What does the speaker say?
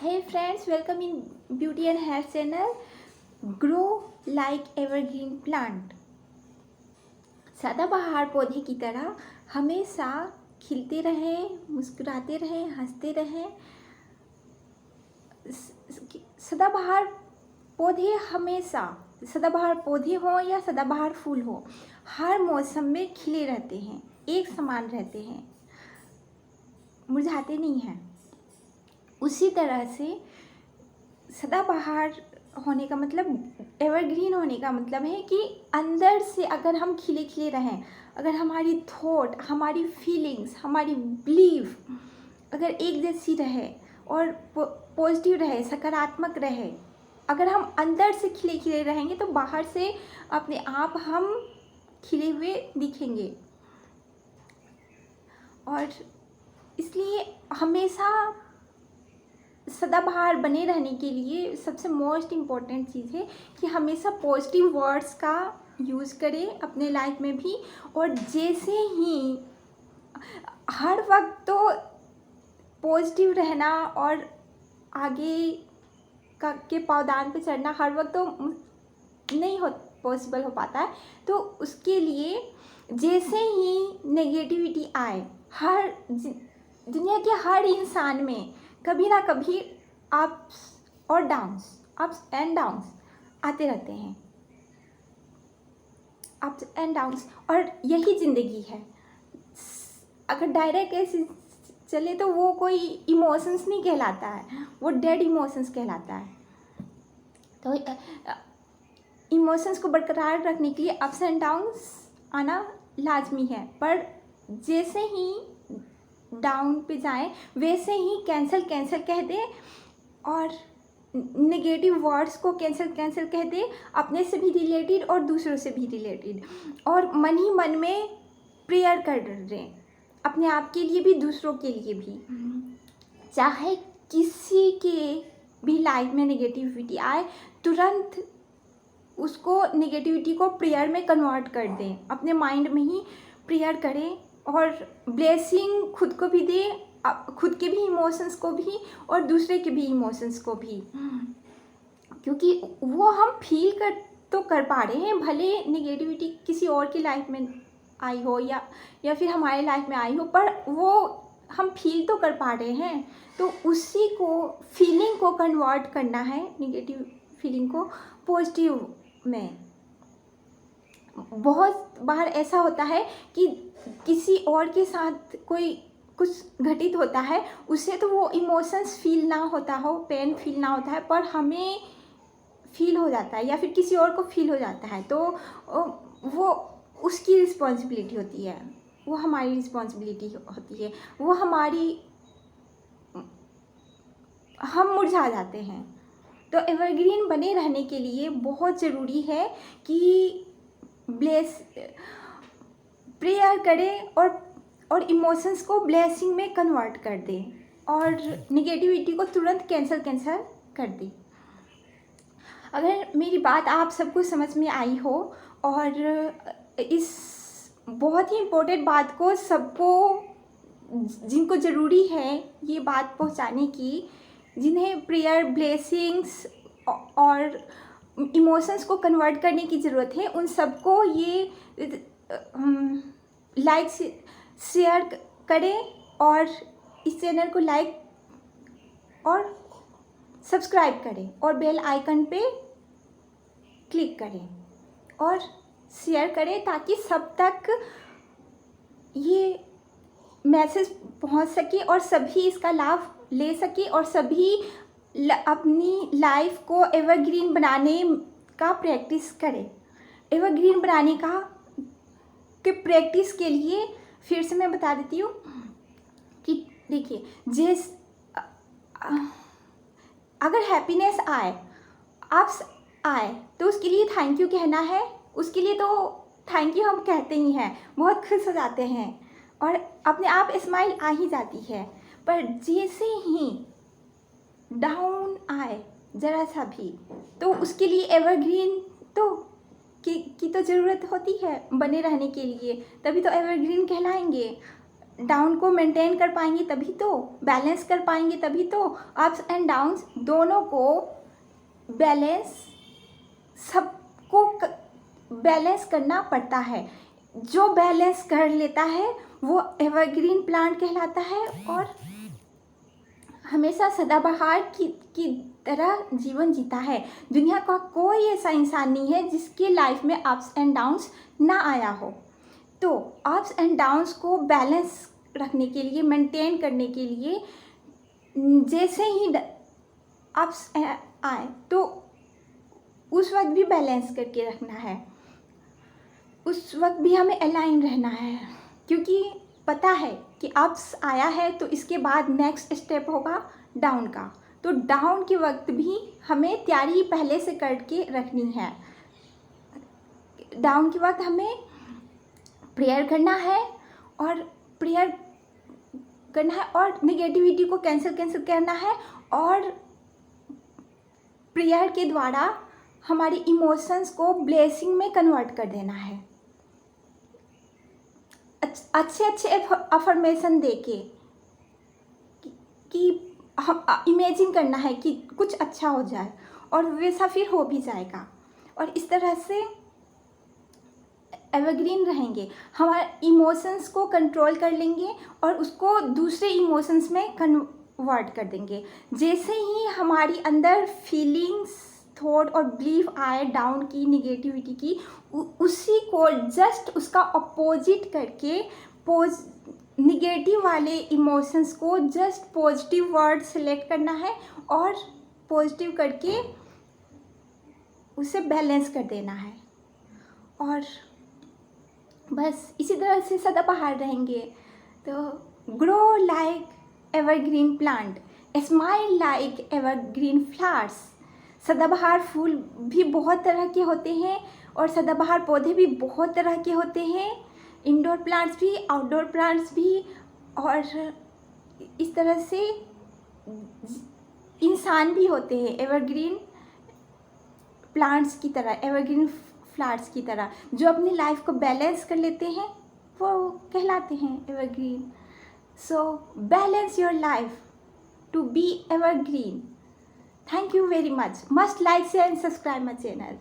Hey friends, welcome in Beauty and Hair channel. Grow like evergreen plant. सदाबहार पौधे की तरह हमेशा खिलते रहें, मुस्कुराते रहें, हंसते रहें। सदाबहार पौधे हमेशा, सदाबहार पौधे हों या सदाबहार फूल हो, हर मौसम में खिले रहते हैं, एक समान रहते हैं, मुरझाते नहीं हैं। उसी तरह से सदाबहार होने का मतलब, एवरग्रीन होने का मतलब है कि अंदर से अगर हम खिले खिले रहें, अगर हमारी थॉट, हमारी फीलिंग्स, हमारी बिलीव अगर एक जैसी रहे और पॉजिटिव रहे, सकारात्मक रहे, अगर हम अंदर से खिले खिले रहेंगे तो बाहर से अपने आप हम खिले हुए दिखेंगे। और इसलिए हमेशा सदाबहार बने रहने के लिए सबसे मोस्ट इम्पॉर्टेंट चीज़ है कि हमेशा पॉजिटिव वर्ड्स का यूज़ करें अपने लाइफ में भी। और जैसे ही हर वक्त तो पॉजिटिव रहना और आगे का के पावदान पे चढ़ना हर वक्त तो नहीं पॉसिबल हो पाता है, तो उसके लिए जैसे ही नेगेटिविटी आए, हर दुनिया के हर इंसान में कभी ना कभी अप्स और डाउन्स, अप्स एंड डाउन्स आते रहते हैं, अप्स एंड डाउन्स, और यही ज़िंदगी है। अगर डायरेक्ट ऐसे चले तो वो कोई इमोशंस नहीं कहलाता है, वो डेड इमोशंस कहलाता है। तो इमोशंस को बरकरार रखने के लिए अप्स एंड डाउन्स आना लाजमी है, पर जैसे ही डाउन पे जाएं वैसे ही कैंसिल कैंसिल कह दें और नेगेटिव वर्ड्स को कैंसिल कैंसिल कह दें, अपने से भी रिलेटेड और दूसरों से भी रिलेटेड, और मन ही मन में प्रेयर कर दें अपने आप के लिए भी, दूसरों के लिए भी। चाहे किसी के भी लाइफ में नेगेटिविटी आए, तुरंत उसको नेगेटिविटी को प्रेयर में कन्वर्ट कर दें, अपने माइंड में ही प्रेयर करें और ब्लेसिंग खुद को भी दें, खुद के भी इमोशंस को भी और दूसरे के भी इमोशंस को भी, क्योंकि वो हम फील कर पा रहे हैं। भले नेगेटिविटी किसी और की लाइफ में आई हो या फिर हमारे लाइफ में आई हो, पर वो हम फील तो कर पा रहे हैं। तो उसी को, फीलिंग को कन्वर्ट करना है, नेगेटिव फीलिंग को पॉजिटिव में। बहुत बार ऐसा होता है कि किसी और के साथ कोई कुछ घटित होता है, उससे तो वो इमोशंस फील ना होता हो, पेन फील ना होता है, पर हमें फील हो जाता है या फिर किसी और को फील हो जाता है, तो वो उसकी रिस्पॉन्सिबिलिटी होती है, वो हमारी रिस्पॉन्सिबिलिटी होती है, वो हम मुरझा जाते हैं। तो एवरग्रीन बने रहने के लिए बहुत ज़रूरी है कि प्रेयर करें और इमोशंस को ब्लेसिंग में कन्वर्ट कर दें और नेगेटिविटी को तुरंत कैंसिल कर दें। अगर मेरी बात आप सबको समझ में आई हो और इस बहुत ही इम्पोर्टेंट बात को सबको, जिनको ज़रूरी है ये बात पहुंचाने की, जिन्हें प्रेयर, ब्लेसिंग्स और इमोशंस को कन्वर्ट करने की ज़रूरत है, उन सबको ये लाइक शेयर करें और इस चैनल को लाइक और सब्सक्राइब करें और बेल आइकन पे क्लिक करें और शेयर करें, ताकि सब तक ये मैसेज पहुंच सके और सभी इसका लाभ ले सके और सभी अपनी लाइफ को एवरग्रीन बनाने का प्रैक्टिस करें। एवरग्रीन बनाने के प्रैक्टिस के लिए फिर से मैं बता देती हूँ कि देखिए, अगर हैप्पीनेस आए, अप्स आए, तो उसके लिए थैंक यू कहना है। उसके लिए तो थैंक यू हम कहते ही हैं, बहुत खुश हो जाते हैं और अपने आप स्माइल आ ही जाती है। पर जैसे ही डाउन आए ज़रा सा भी, तो उसके लिए एवरग्रीन की तो ज़रूरत होती है बने रहने के लिए, तभी तो एवरग्रीन कहलाएंगे। डाउन को मेंटेन कर पाएंगे तभी तो, बैलेंस कर पाएंगे तभी तो। अप्स एंड डाउन्स दोनों को बैलेंस, सबको बैलेंस करना पड़ता है। जो बैलेंस कर लेता है वो एवरग्रीन प्लांट कहलाता है और हमेशा सदाबहार की तरह जीवन जीता है। दुनिया का कोई ऐसा इंसान नहीं है जिसकी लाइफ में अप्स एंड डाउन्स ना आया हो। तो अप्स एंड डाउन्स को बैलेंस रखने के लिए, मेंटेन करने के लिए, जैसे ही अप्स आए तो उस वक्त भी बैलेंस करके रखना है, उस वक्त भी हमें अलाइन रहना है, क्योंकि पता है कि अप्स आया है तो इसके बाद नेक्स्ट स्टेप होगा डाउन का। तो डाउन के वक्त भी हमें तैयारी पहले से करके रखनी है। डाउन के वक्त हमें प्रेयर करना है और नेगेटिविटी को कैंसिल करना है और प्रेयर के द्वारा हमारी इमोशंस को ब्लेसिंग में कन्वर्ट कर देना है। अच्छे अफर्मेशन देके कि हम इमेजिन करना है कि कुछ अच्छा हो जाए और वैसा फिर हो भी जाएगा। और इस तरह से एवरग्रीन रहेंगे, हमारे इमोशंस को कंट्रोल कर लेंगे और उसको दूसरे इमोशंस में कन्वर्ट कर देंगे। जैसे ही हमारी अंदर फीलिंग्स, थॉट और बिलीफ आए डाउन की, निगेटिविटी की, उसी को जस्ट उसका अपोजिट करके निगेटिव वाले इमोशंस को जस्ट पॉजिटिव वर्ड सेलेक्ट करना है और पॉजिटिव करके उसे बैलेंस कर देना है। और बस इसी तरह से सदाबहार रहेंगे। तो grow like evergreen plant, smile like evergreen flowers. सदाबहार फूल भी बहुत तरह के होते हैं और सदाबहार पौधे भी बहुत तरह के होते हैं, इंडोर प्लांट्स भी, आउटडोर प्लांट्स भी। और इस तरह से इंसान भी होते हैं एवरग्रीन प्लांट्स की तरह, एवरग्रीन फ्लावर्स की तरह, जो अपनी लाइफ को बैलेंस कर लेते हैं, वो कहलाते हैं evergreen. So balance your life to be evergreen. Thank you very much. Must like, share and subscribe my channel.